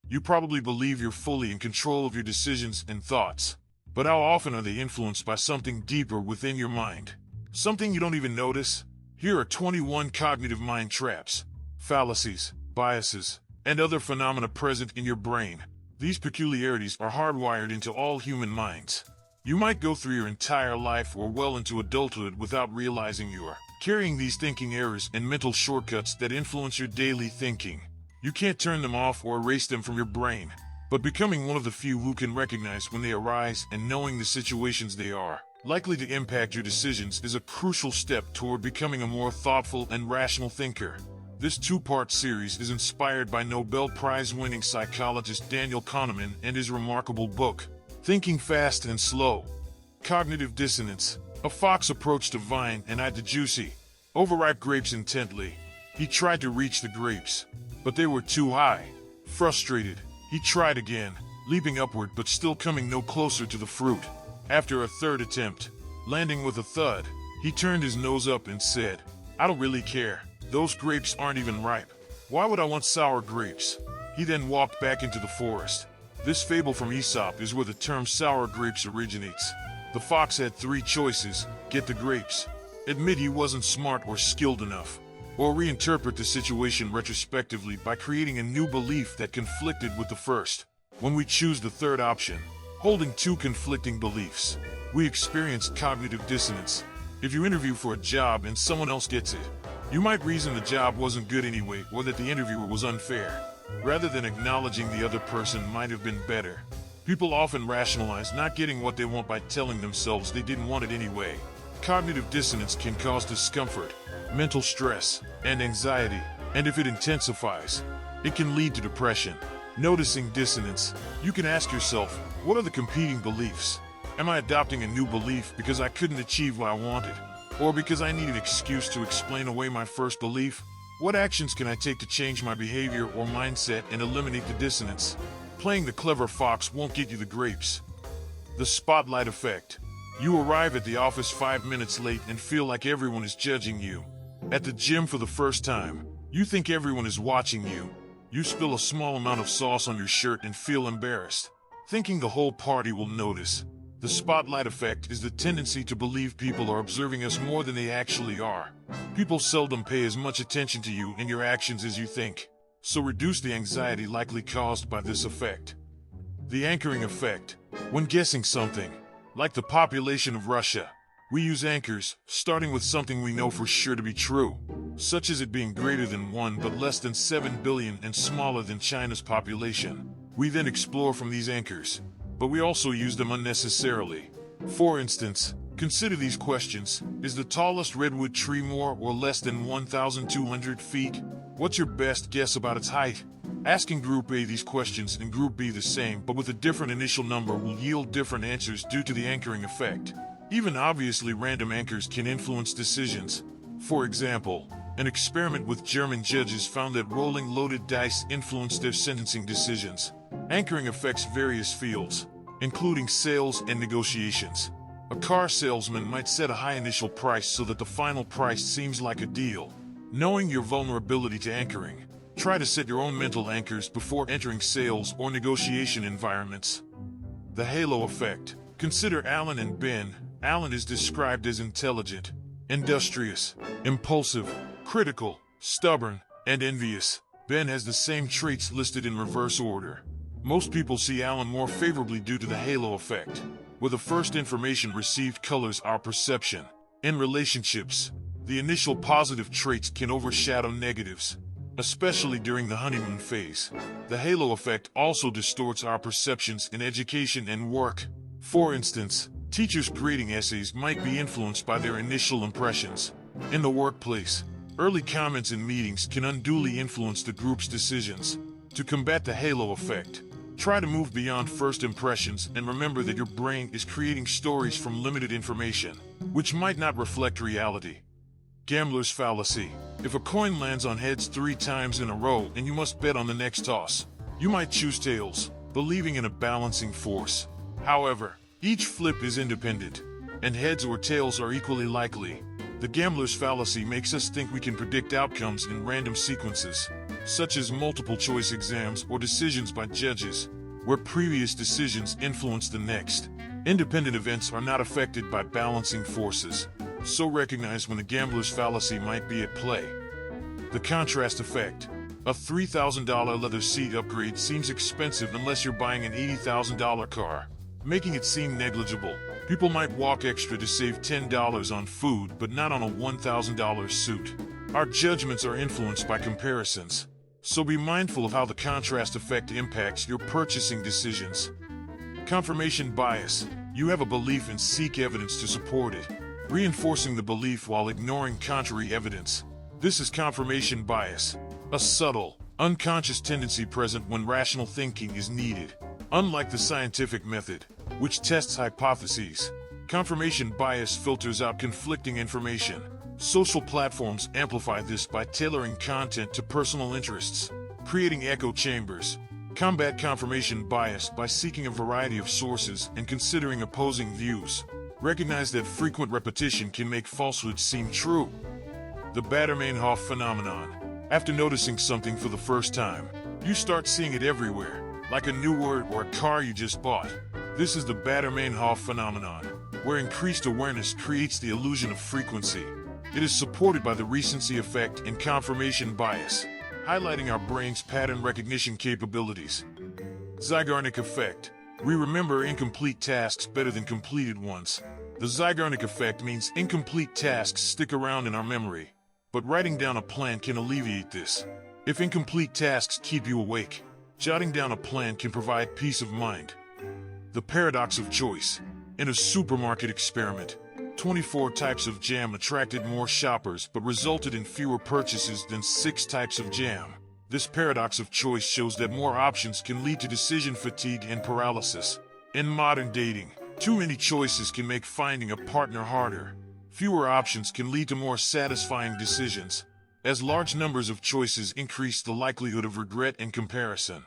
You probably believe you're fully in control of your decisions and thoughts. But how often are they influenced by something deeper within your mind? Something you don't even notice? Here are 21 cognitive mind traps, fallacies, biases, and other phenomena present in your brain. These peculiarities are hardwired into all human minds. You might go through your entire life or well into adulthood without realizing you are carrying these thinking errors and mental shortcuts that influence your daily thinking. You can't turn them off or erase them from your brain, but becoming one of the few who can recognize when they arise and knowing the situations they are likely to impact your decisions is a crucial step toward becoming a more thoughtful and rational thinker. This two-part series is inspired by Nobel Prize-winning psychologist Daniel Kahneman and his remarkable book, Thinking Fast and Slow. Cognitive dissonance. A fox approached a vine and eyed the juicy, overripe grapes intently. He tried to reach the grapes, but they were too high. Frustrated, he tried again, leaping upward but still coming no closer to the fruit. After a third attempt, landing with a thud, he turned his nose up and said, "I don't really care. Those grapes aren't even ripe. Why would I want sour grapes?" He then walked back into the forest. This fable from Aesop is where the term sour grapes originates. The fox had three choices: get the grapes, admit he wasn't smart or skilled enough, or reinterpret the situation retrospectively by creating a new belief that conflicted with the first. When we choose the third option, holding two conflicting beliefs, we experience cognitive dissonance. If you interview for a job and someone else gets it, you might reason the job wasn't good anyway or that the interviewer was unfair, rather than acknowledging the other person might have been better. People often rationalize not getting what they want by telling themselves they didn't want it anyway. Cognitive dissonance can cause discomfort, mental stress, and anxiety, and if it intensifies, it can lead to depression. Noticing dissonance, you can ask yourself, what are the competing beliefs? Am I adopting a new belief because I couldn't achieve what I wanted? Or because I need an excuse to explain away my first belief? What actions can I take to change my behavior or mindset and eliminate the dissonance? Playing the clever fox won't get you the grapes. The spotlight effect. You arrive at the office 5 minutes late and feel like everyone is judging you. At the gym for the first time, you think everyone is watching you. You spill a small amount of sauce on your shirt and feel embarrassed, thinking the whole party will notice. The spotlight effect is the tendency to believe people are observing us more than they actually are. People seldom pay as much attention to you and your actions as you think, so reduce the anxiety likely caused by this effect. The anchoring effect. When guessing something, like the population of Russia, we use anchors, starting with something we know for sure to be true, such as it being greater than 1 but less than 7 billion and smaller than China's population. We then explore from these anchors, but we also use them unnecessarily. For instance, consider these questions. Is the tallest redwood tree more or less than 1,200 feet? What's your best guess about its height? Asking Group A these questions and Group B the same but with a different initial number will yield different answers due to the anchoring effect. Even obviously random anchors can influence decisions. For example, an experiment with German judges found that rolling loaded dice influenced their sentencing decisions. Anchoring affects various fields, including sales and negotiations. A car salesman might set a high initial price so that the final price seems like a deal. Knowing your vulnerability to anchoring, try to set your own mental anchors before entering sales or negotiation environments. The halo effect. Consider Alan and Ben. Alan is described as intelligent, industrious, impulsive, critical, stubborn, and envious. Ben has the same traits listed in reverse order. Most people see Alan more favorably due to the halo effect, where the first information received colors our perception. In relationships, the initial positive traits can overshadow negatives, especially during the honeymoon phase. The halo effect also distorts our perceptions in education and work. For instance, teachers grading essays might be influenced by their initial impressions. In the workplace, early comments in meetings can unduly influence the group's decisions. To combat the halo effect, try to move beyond first impressions and remember that your brain is creating stories from limited information, which might not reflect reality. Gambler's fallacy. If a coin lands on heads 3 times in a row and you must bet on the next toss, you might choose tails, believing in a balancing force. However, each flip is independent, and heads or tails are equally likely. The gambler's fallacy makes us think we can predict outcomes in random sequences. such as multiple choice exams or decisions by judges, where previous decisions influence the next. Independent events are not affected by balancing forces, so recognize when the gambler's fallacy might be at play. The contrast effect. A $3,000 leather seat upgrade seems expensive unless you're buying an $80,000 car, making it seem negligible. People might walk extra to save $10 on food, but not on a $1,000 suit. Our judgments are influenced by comparisons, so be mindful of how the contrast effect impacts your purchasing decisions. Confirmation bias. You have a belief and seek evidence to support it, reinforcing the belief while ignoring contrary evidence. This is confirmation bias, a subtle, unconscious tendency present when rational thinking is needed. Unlike the scientific method, which tests hypotheses, confirmation bias filters out conflicting information. Social platforms amplify this by tailoring content to personal interests, creating echo chambers. Combat confirmation bias by seeking a variety of sources and considering opposing views. Recognize that frequent repetition can make falsehoods seem true. The Baader-Meinhof phenomenon. After noticing something for the first time, you start seeing it everywhere, like a new word or a car you just bought. This is the Baader-Meinhof phenomenon, where increased awareness creates the illusion of frequency. It is supported by the recency effect and confirmation bias, highlighting our brain's pattern recognition capabilities. Zeigarnik effect. We remember incomplete tasks better than completed ones. The Zeigarnik effect means incomplete tasks stick around in our memory, but writing down a plan can alleviate this. If incomplete tasks keep you awake, jotting down a plan can provide peace of mind. The paradox of choice. In a supermarket experiment, 24 types of jam attracted more shoppers but resulted in fewer purchases than 6 types of jam. This paradox of choice shows that more options can lead to decision fatigue and paralysis. In modern dating, too many choices can make finding a partner harder. Fewer options can lead to more satisfying decisions, as large numbers of choices increase the likelihood of regret and comparison.